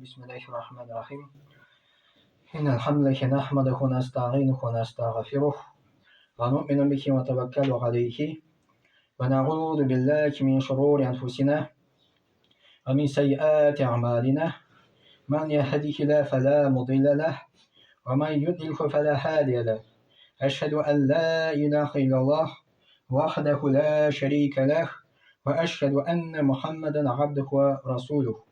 بسم الله الرحمن الرحيم إن الحمد لله نحمده ونستعينه ونستغفره ونؤمن به ونتوكل عليه ونعوذ بالله من شرور أنفسنا ومن سيئات أعمالنا من يهده الله فلا مضل له ومن يضلل فلا هادي له أشهد أن لا إله إلا الله وحده لا شريك له وأشهد أن محمدا عبده ورسوله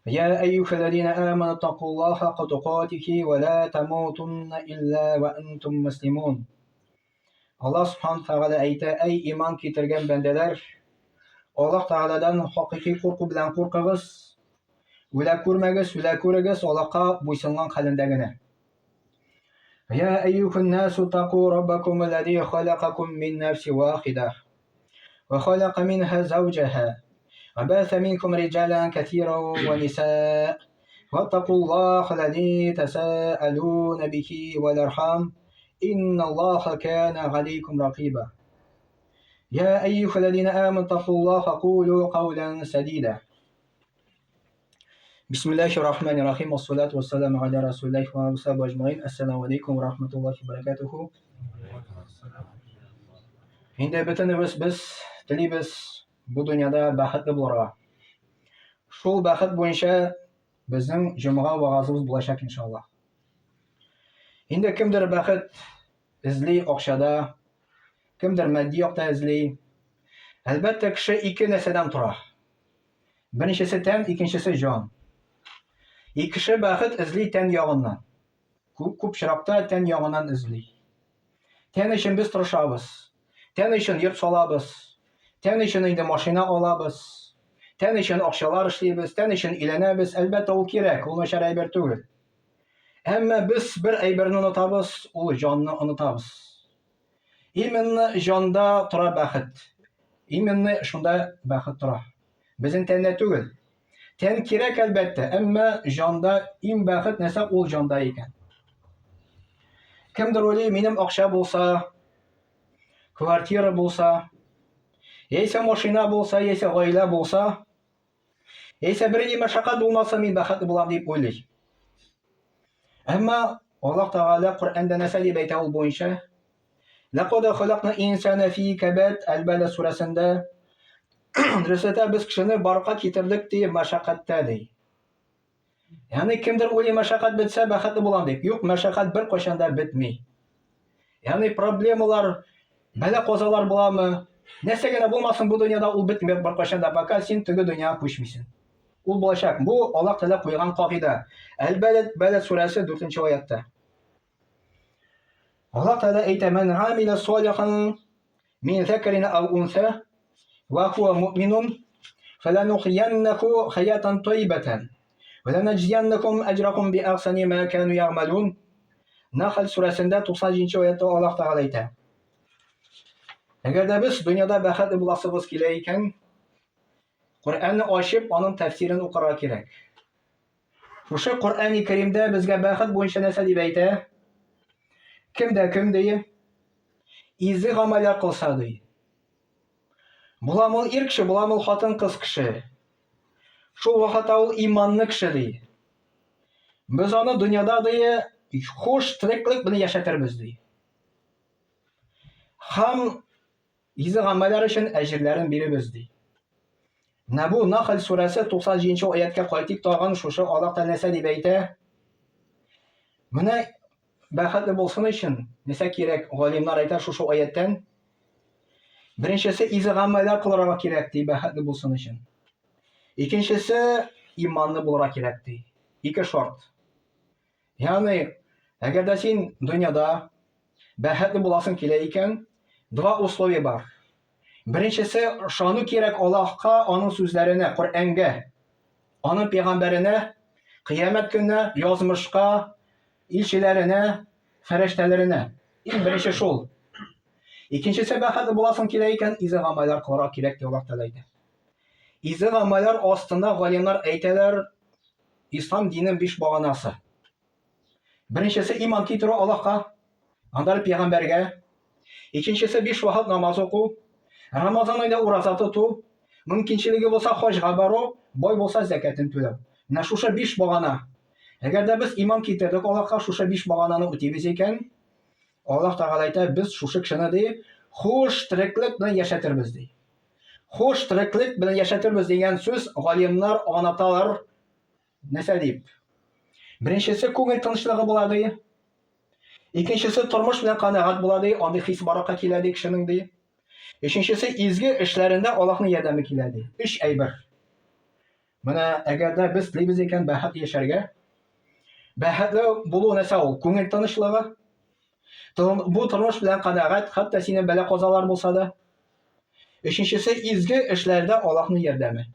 يا أيها الذين آمنوا اتقوا الله حق تقاته ولا تموتن إلا وأنتم مسلمون. Allah subhanahu taala ayta: Ey iman keltirgan bandalar, Alloh taoladan haqiqiy qo'rquv bilan qo'rqig'iz. Ular ko'rmagiz, ular ko'ragiz, Allohga bo'ysungan qalindagina. Ya ayyuhan nasu taqu robbakum alladhi khalaqakum min nafsin wahidah wa khalaqa minha zawjaha وبث منكم رجالا كثيرا ونساء واتقوا الله الذي تساءلون به والأرحام إن الله كان عليكم رقيبا يا أيها الذين آمنوا اتقوا الله وقولوا قولا سديدا بسم الله الرحمن الرحيم والصلاة والسلام على رسول الله وصحبه أجمعين السلام عليكم ورحمة الله وبركاته. Endi bitinimiz biz tilimiz bu dunyoda baxtli bo'lishga. Shu baxt bo'yicha bizning jumg'a va'zimiz bo'lacak inshaalloh. Endi kimdir baxt izli o'xshada, kimdir moddiy yoqda izli. Albatta kishi ikki narsadan turadi. Birinchisi tan, ikkinchisi jon. Ikki kishi baxt izli tan yog'idan. Ko'pchiroqda tan yog'idan izli. Tan uchun biz turishamiz. Tan uchun yurt solamiz. Tan uchun endi mashina olamiz. Tan uchun oqshalar ishlaymiz. Tan uchun ilanamiz. Albatta u kerak, u nashar ayber tugul. Ammo biz bir ayberni unutamiz, u jonni unutamiz. Iminni jonda tura baxt. Iminni shunda baxt tura. Bizning tanda tugul. Tan kerak albatta, ammo jonda im baxt narsa u jonda ekan. Kimdir o'ylaydi, mening oqsha bo'lsa, kvartira bo'lsa, yesa mashina bo'lsa, yesa oila bo'lsa, yesa birinchi mashaqqat bo'lmasa men baxtli bo'laman deb o'ylaydi. Ammo Alloh taolo Qur'onda narsa deb aytadi u bo'yicha. Laqad xalaqna insana fi kabad al-Balad surasida risata biz kishini barqa keltirdik deb mashaqqatda deydi. Ya'ni kimdir o'ylaydi mashaqqat bitsa baxtli bo'laman deb. Yo'q, mashaqqat bir qachonda bitmaydi. Ya'ni problemalar, bala qazolar bo'ladimi? Nasagina bo'lmasin bu dunyoda u bitmaydi bir qachonda, faqat sen tugi dunyoga ko'chmaysan. U bo'lacak. Bu Alloh taolo qo'ygan qoida. Al-Balad surasi 4-oyatda. Alloh taolo aytadi: "Man amila solihan min zakarin aw untha wa huwa mu'minun falanuhyiyannahu hayatan tayyibatan wa lanajziyannakum ajrakum bi ahsani ma kanu ya'malun." Nahl surasida 90-oyatda Alloh taolo aytadi: Agarda biz dunyoda baxtli bo'lasiz kelar ekan, Qur'onni ochib, uning tafsirini o'qish kerak. O'sha Qur'oni Karimda bizga baxt bo'yicha narsa deb aytadi. Kim deydi? Izi amallar qilsa deydi. Bulamul er kishi, bulamul xotin qiz kishi. Shu vaqtda u iymonli kishi deydi. Biz uni dunyoda deydi, xush tiriklik bilan yashatirmiz deydi. Ham izi amallar uchun ajrlarini beramiz deydi. Bu Nahl surasi 90-oyatga qaytib tog'an shusha Alloh taolo narsa deb aytadi. Mana baxtli bo'lsin uchun narsa kerak? Olimlar aytadi shusha oyatdan. Birinchisi izi amallar qilishga kerak deydi baxtli bo'lsin uchun. Ikkinchisi iymonli bo'lishga kerak deydi. Ikki shart. Ya'ni agarda sen dunyoda baxtli bo'lasing kelar ekan, dva условия bor. Birinchisi, shonu kerak Allohga, uning so'zlarini, Qur'onga, uning payg'ambarini, qiyomat kuni yozmishga, elchilarini, farishtalarini. Birinchi shul. Ikkinchisi, baxtli bo'lasing kelar ekan, izi amallar qilishga kerak deb Alloh taolo aytadi. Izi amallar ostida olimlar aytadilar, islom dinining 5 bo'g'onasi. Birinchisi iymon keltirish Allohga, undan payg'ambarga. Ikkinchisi 5 vaqt namoz o'qish. Ramazon oyida ro'za tutib, mumkinchiligi bo'lsa hajga borib, бай булса зәкәтен түләү. Менә шушы 5 багана. Әгәр дә без иман китердек Аллаһка, шушы 5 багананы үтибез икән, Аллаһ Тәгалә әйтә, без шушы кешене ди, хуш тереклек белән яшәтербез ди. Хуш тереклек белән яшәтербез дигән сүз галимнар аңлаталар. Нәрсә дип? Беренчесе күңел тынычлыгы була ди. Икенчесе тормыш белән канәгать була ди, андый хис баракка килә ди кешенең ди. Өченчесе изге эшләрендә Аллаһның ярдәме килә ди. 3 әйбер. Менә әгәр дә без телибез икән бәхет яшәргә, бәхетле булу нәрсә ул? Күңел тынычлыгы. Бу тормыш белән канәгать, хәтта синең бәла-казалар булса да. Өченчесе изге эшләрдә Аллаһның ярдәме.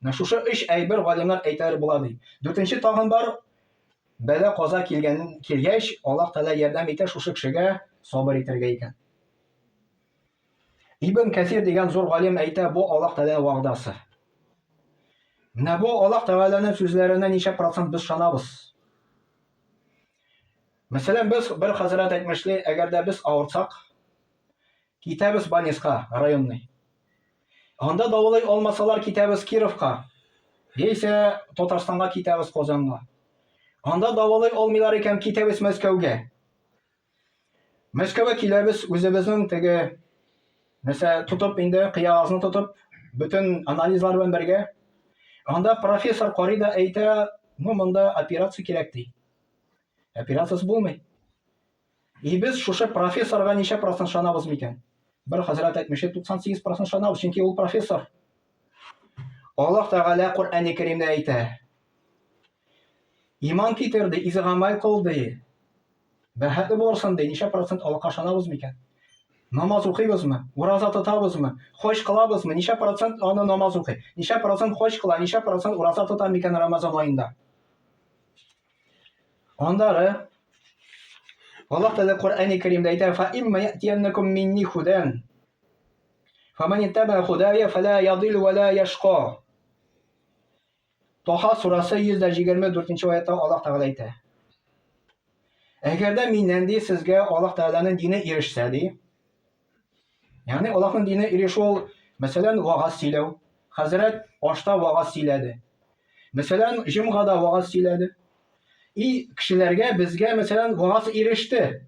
Менә шушы 3 әйбер галимнар әйтәләр була ди. Дүртенче тагын бар, бәла-каза килгәч, Аллаһ Тәгалә ярдәм итә шушы кешегә сабыр итәргә икән. Ибн Кәсир дигән зур галим әйтә, бу Аллаһ Тәгаләнең вәгъдәсе. Менә бу Аллаһ Тәгаләнең сүзләренә ничә процент без ышанабыз? Мәсәлән, без бер хәзрәт әйтмешли, әгәр дә без авырсак, китәбез Баниска, районный. Анда давылай алмасалар, китәбез Кировка. Яисә Татарстанга китәбез Казанга. Анда давылай алмыйлар икән, китәбез Мәскәүгә. Мәскәүгә киләбез, үзебезнең теге нәрсә тотып инде, кыягызны тотып, бөтен анализлар белән бергә. Анда профессор карый да әйтә, монда операция кирәк ди. Операциясы булмый. Без шушы профессорга ничә процент ышанабыз микән? Бер хәзрәт әйтмешли, 98% ышанабыз, чөнки ул профессор. Аллаһ Тәгалә Куръан-ы Кәримдә әйтә. Иман китерде, изге гамәл кылды. Бәхетле булырсың ди, ничә процент Аллаһка ышанабыз микән? Намаз укыйбызмы? Ураза тотабызмы? Хаҗ кылабызмы? Ничә процент аны намаз укый? Ничә процент хаҗ кыла? Ничә процент ураза тота микән Рамазан аенда? Андары Аллаһ Тәгалә Куръан-ы Кәримдә әйтә: "Фа имма я'тияннакум минни худан, фаман иттаба худая фала ядил ва ла яшқа." Таха сурасы 124-нче аятта Аллаһ Тәгалә әйтә. Әгәр дә миннән ди сезгә Аллаһ Тәгаләнең дине ирешсә ди, ягъни Аллаһның дине ирешү ул, мәсәлән, вагаз сөйләү. Хәзрәт ашта вагаз сөйләде. Мәсәлән, җомгада вагаз сөйләде. Кешеләргә, безгә, мәсәлән, вагаз иреште.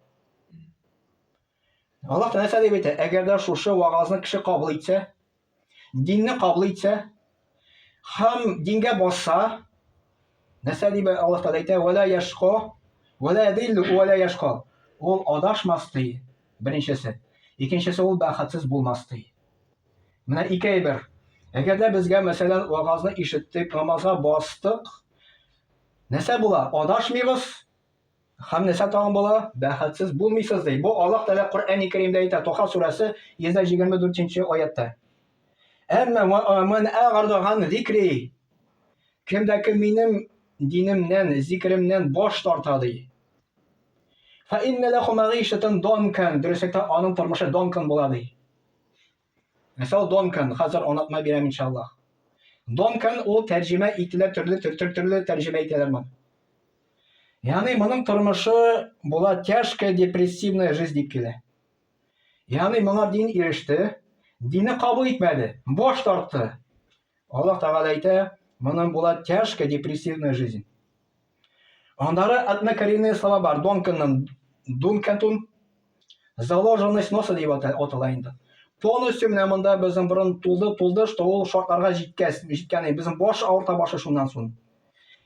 Аллаһ Тәгалә дип әйтә, әгәр дә шушы вагазны кеше кабул итсә, динне кабул итсә, һәм дингә басса, нәрсә дип Аллаһ Тәгалә әйтә, "Вала яшқа, вала ядиллу, вала яшқа." Ул адашмас ди, беренчесе. Икенчесе, ул бәхетсез булмас ди. Менә 2 әйбер. Әгәр дә безгә, мәсәлән, вагазны ишеттек, намазга бастык, нәрсә була? Адашмыйбыз. Һәм нәрсә тагын була? Бәхетсез булмыйсыз ди. Бу Аллаһ Тәгалә Куръан-ы Кәримдә әйтә, Таха сурасы 124-нче аятта. Әмма ман агарда ган зикри. Кемдә кем минем динемнән, зикремнән баш тарта ди. Фа инна лаху магишатан данкан. Дөресәктә аның тормышы данкан була ди. Мәсәл данкан, хәзер аңлатма бирәм иншаллаһ. Данкан ул тәрҗемә ителә, төрле тәрҗемә итәләр моны. Ягъни моның тормышы була тяжкая депрессивная жизнь дип килә. Ягъни моңа дин иреште, динне кабул итмәде, баш тартты. Аллаһ Тәгалә әйтә, моның була тяжкая депрессивная жизнь. Андары атмакаринные слова бар. Дункантун, заложенность носа дип атала инде. Полностью менә монда безнең борын тулды, что ул шартларга җиткән, безнең баш авырта башы шуннан соң.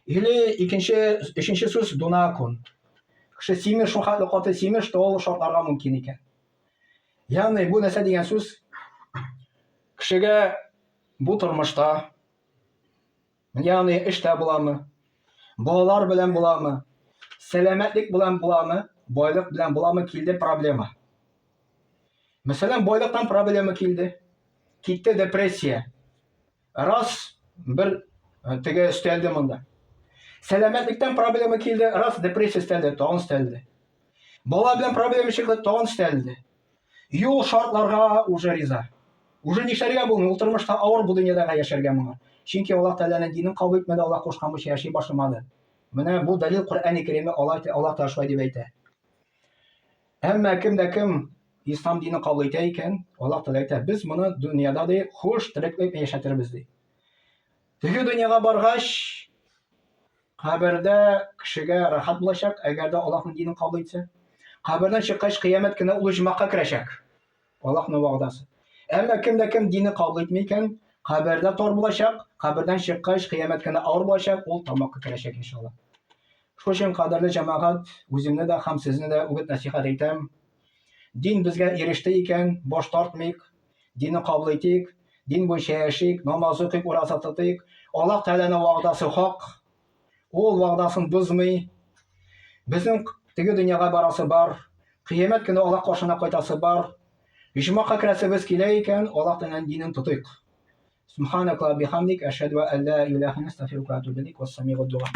Или өченче сүз дунакун. Кеше симеш, шухатлы каты симеш, что ул шартларга мөмкин икән. Ягъни бу нәрсә дигән сүз? Кешегә бу тормышта, ягъни эштә буламы, балалар белән буламы, сәламәтлек белән буламы, байлык белән буламы, килде проблема. Мәсәлән, байлыктан проблема килде. Китте депрессия. Раз бер теге өстәлде монда. Сәламәтлектән проблема килде, раз депрессия өстәлде, тагын өстәлде. Бала белән проблема чыкты, тагын өстәлде. Юл шартларга уже риза. Уже нишләргә булмый, ул тормышта авыр бу дөньяда яшәргә моңа. Чөнки Аллаһ Тәгаләнең динен кабул итмәде, Аллаһ кушкан буенча яши башламады. Менә бу дәлил Куръан-ы Кәримдә Аллаһ Тәгалә шулай дип әйтә. Әмма кемдә кем ислам динен кабул итә икән, Аллаһ Тәгалә әйтә, без моны дөньяда ди хуш тереклек яшәтербез ди. Теге дөньяга баргач, кабердә кешегә рәхәт булачак, әгәр дә Аллаһның динен кабул итсә. Кабердән чыккач, кыямәт көне ул җимакка керәчәк. Аллаһның вәгъдәсе. Әмма кем дә кем динне кабул итми икән, кабердә тар булачак, кабердән чыккач, кыямәт көне авыр булачак, ул тамакка керәчәк иншалла. Шуның өчен, кадерле җәмәгать, үземне дә һәм сезне дә үгет насихат итәм. Дин безгә иреште икән, баш тартмыйк, динне кабул итик, дин буенча яшик, намаз укыйк, ураза тотыйк. Аллаһ Тәгаләнең вәгъдәсе хак, ул вәгъдәсен бозмый. Безнең теге дөньяга барасы бар, кыямәт көне Аллаһ каршына кайтасы бар. Җимакка керәсебез килә икән, Аллаһ Тәгаләнең динен тотыйк. Субханака ва бихамдик, ашһаду ан ла илаха илля анта, астагфирука ва атубу илейк. Вассамиғу дуа.